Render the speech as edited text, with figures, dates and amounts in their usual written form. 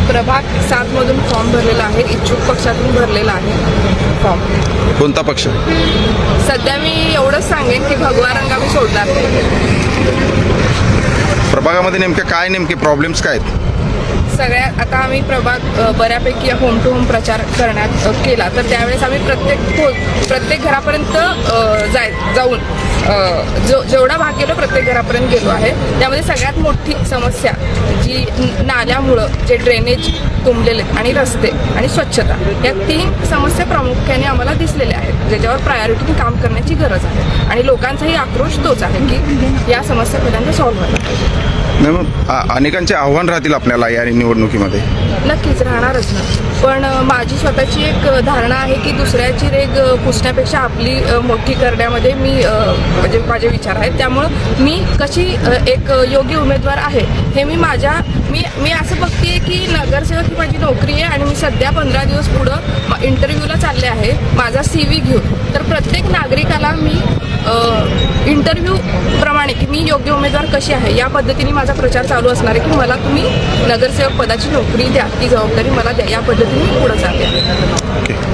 प्रभाग 7 मधून फॉर्म भरलेला आहे, इच्छुक पक्षातून भरलेला आहे फॉर्म. कोणता पक्ष? सध्या मी एवढंच सांगेन की भगवा रंग आम्ही सोडणार नाही. प्रभागामध्ये नेमके प्रॉब्लेम्स काय आहेत? सगळ्यात आता आम्ही प्रभाग बऱ्यापैकी होम टू होम प्रचार करण्यात केला, तर त्यावेळेस आम्ही प्रत्येक घरापर्यंत जाऊन जेवढा भाग गेलो प्रत्येक घरापर्यंत गेलो आहे. त्यामध्ये सगळ्यात मोठी समस्या जी नाल्यामुळं जे ड्रेनेज तुंबलेले आणि रस्ते आणि स्वच्छता, या 3 समस्या प्रामुख्याने आम्हाला दिसलेल्या आहेत, ज्याच्यावर प्रायोरिटीने काम करण्याची गरज आहे. आणि लोकांचाही आक्रोश तोच आहे की या समस्या पहिल्यांदा सॉल्व्ह व्हायला पाहिजे. नाही, मग अनेकांचे आव्हान राहतील आपल्याला या निवडणुकीमध्ये. नक्कीच राहणारच ना, पण माझी स्वतःची एक धारणा आहे की दुसऱ्याची रेग पुसण्यापेक्षा आपली मोठी करण्यामध्ये मी म्हणजे माझे विचार आहेत. त्यामुळं मी कशी एक योग्य उमेदवार आहे हे मी असं बघते की नगरसेवक ही माझी नोकरी आहे आणि मी सध्या 15 दिवस पुढं इंटरव्ह्यूला चालले आहे माझा CV घेऊन. तर प्रत्येक नागरिकाला मी इंटरव्ह्यू प्रमाणे की मी योग्य उमेदवार कशी आहे या पद्धतीने माझा प्रचार चालू असणार आहे की मला तुम्ही नगरसेवक पदाची नोकरी द्या, ती जबाबदारी मला द्या, या पद्धतीने पुढे चालते.